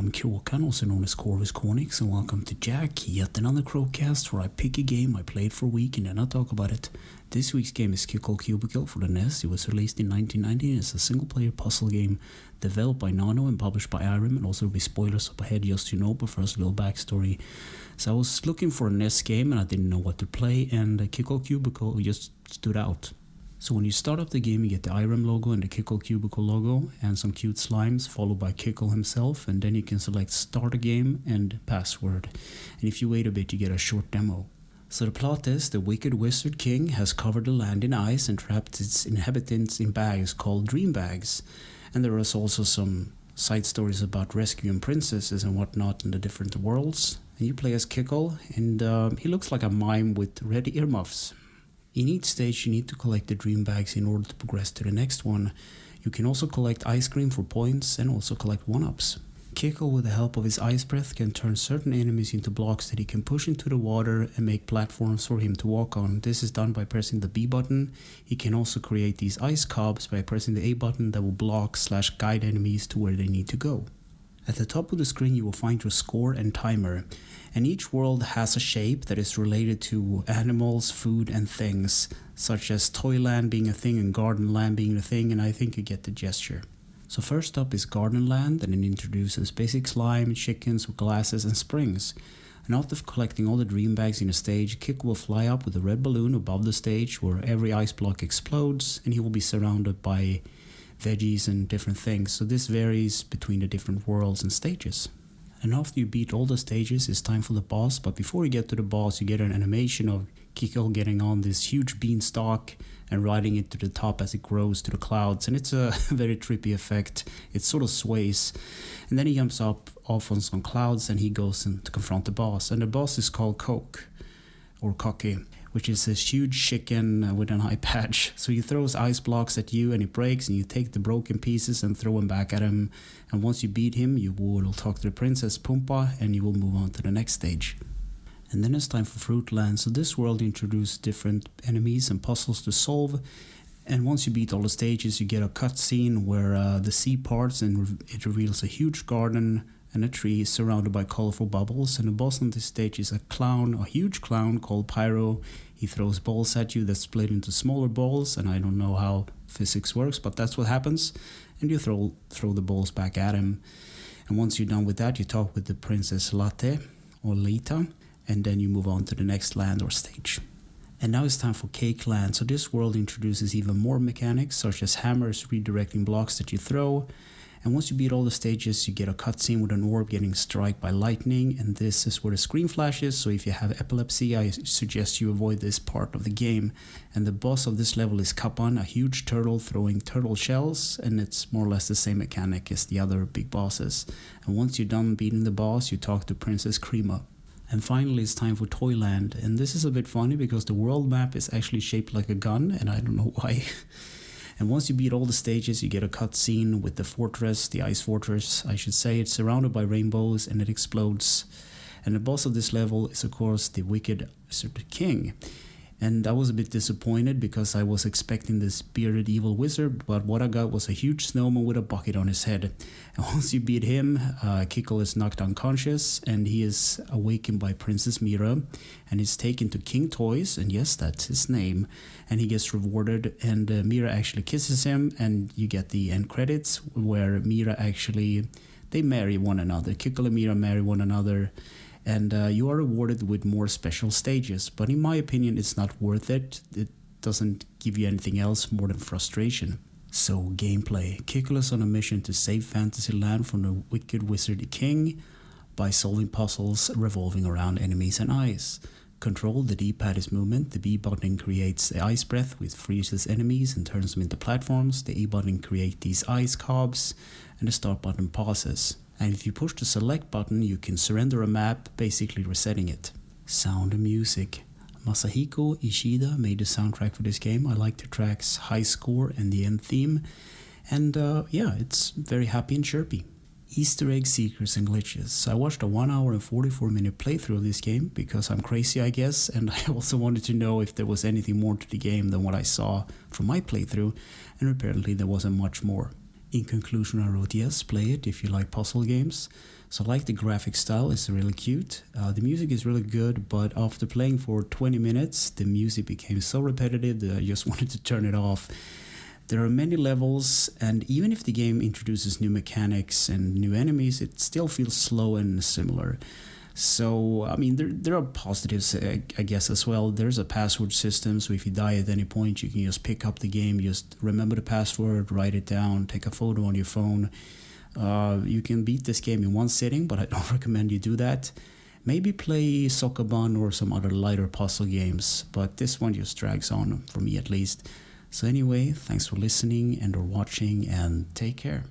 I'm Kråkan, also known as Corvus Cornix, and welcome to Yacc, yet another Crowcast where I pick a game I played for a week and then I talk about it. This week's game is Kickle Cubicle for the NES. It was released in 1990 and it's a single-player puzzle game developed by Nano and published by Irem, and also there'll be spoilers up ahead just so you know, but first a little backstory. So I was looking for a NES game and I didn't know what to play, and Kickle Cubicle just stood out. So when you start up the game, you get the Irem logo and the Kickle Cubicle logo and some cute slimes, followed by Kickle himself, and then you can select start a game and password. And if you wait a bit, you get a short demo. So the plot is the wicked wizard king has covered the land in ice and trapped its inhabitants in bags called dream bags. And there is also some side stories about rescuing princesses and whatnot in the different worlds. And you play as Kickle, and he looks like a mime with red earmuffs. In each stage you need to collect the dream bags in order to progress to the next one. You can also collect ice cream for points and also collect 1-ups. Kickle, with the help of his ice breath, can turn certain enemies into blocks that he can push into the water and make platforms for him to walk on. This is done by pressing the B button. He can also create these ice cobs by pressing the A button that will block/guide enemies to where they need to go. At the top of the screen you will find your score and timer, and each world has a shape that is related to animals, food and things, such as Toyland being a thing and Garden Land being a thing, and I think you get the gesture. So first up is Garden Land, and it introduces basic slime, chickens with glasses and springs. And after collecting all the dream bags in a stage, Kick will fly up with a red balloon above the stage where every ice block explodes, and he will be surrounded by veggies and different things, so this varies between the different worlds and stages. And after you beat all the stages, it's time for the boss, but before you get to the boss you get an animation of Kickle getting on this huge beanstalk and riding it to the top as it grows to the clouds, and it's a very trippy effect. It sort of sways, and then he jumps up off on some clouds and he goes in to confront the boss, and the boss is called Coke, or Cocky, which is this huge chicken with an eye patch. So he throws ice blocks at you and it breaks, and you take the broken pieces and throw them back at him. And once you beat him, you will talk to the Princess Pumpa and you will move on to the next stage. And then it's time for Fruitland. So this world introduces different enemies and puzzles to solve. And once you beat all the stages, you get a cutscene where the sea parts and it reveals a huge garden and a tree surrounded by colorful bubbles, and the boss on this stage is a clown, a huge clown called Pyro. He throws balls at you that split into smaller balls, and I don't know how physics works, but that's what happens, and you throw the balls back at him. And once you're done with that, you talk with the Princess Latte or Lita, and then you move on to the next land or stage. And now it's time for Cake Land. So this world introduces even more mechanics, such as hammers redirecting blocks that you throw. And once you beat all the stages, you get a cutscene with an orb getting struck by lightning, and this is where the screen flashes, so if you have epilepsy, I suggest you avoid this part of the game. And the boss of this level is Kapan, a huge turtle throwing turtle shells, and it's more or less the same mechanic as the other big bosses. And once you're done beating the boss, you talk to Princess Krima. And finally it's time for Toyland, and this is a bit funny because the world map is actually shaped like a gun, and I don't know why. And once you beat all the stages, you get a cutscene with the fortress, the ice fortress, I should say. It's surrounded by rainbows and it explodes. And the boss of this level is of course the wicked wizard king. And I was a bit disappointed because I was expecting this bearded evil wizard, but what I got was a huge snowman with a bucket on his head. And once you beat him, Kickle is knocked unconscious and he is awakened by Princess Mira and is taken to King Toys, and yes, that's his name, and he gets rewarded, and Mira actually kisses him, and you get the end credits where Mira actually, they marry one another. Kickle and Mira marry one another. And you are rewarded with more special stages, but in my opinion it's not worth it. It doesn't give you anything else more than frustration. So gameplay. Kickle is on a mission to save Fantasyland from the wicked wizard king by solving puzzles revolving around enemies and ice. Control, the D-pad is movement, the B button creates the ice breath which freezes enemies and turns them into platforms, the A button creates these ice cobs, and the start button pauses. And if you push the select button, you can surrender a map, basically resetting it. Sound and music. Masahiko Ishida made the soundtrack for this game. I like the tracks High Score and the end theme. And yeah, it's very happy and chirpy. Easter egg seekers and glitches. So I watched a 1 hour and 44 minute playthrough of this game because I'm crazy, I guess, and I also wanted to know if there was anything more to the game than what I saw from my playthrough, and apparently there wasn't much more. In conclusion, I wrote, yes, play it if you like puzzle games. So I like the graphic style, it's really cute. The music is really good, but after playing for 20 minutes, the music became so repetitive that I just wanted to turn it off. There are many levels, and even if the game introduces new mechanics and new enemies, it still feels slow and similar. So, I mean, there are positives, I guess, as well. There's a password system, so if you die at any point, you can just pick up the game, just remember the password, write it down, take a photo on your phone. You can beat this game in one sitting, but I don't recommend you do that. Maybe play Sokoban or some other lighter puzzle games, but this one just drags on, for me at least. So anyway, thanks for listening and or watching, and take care.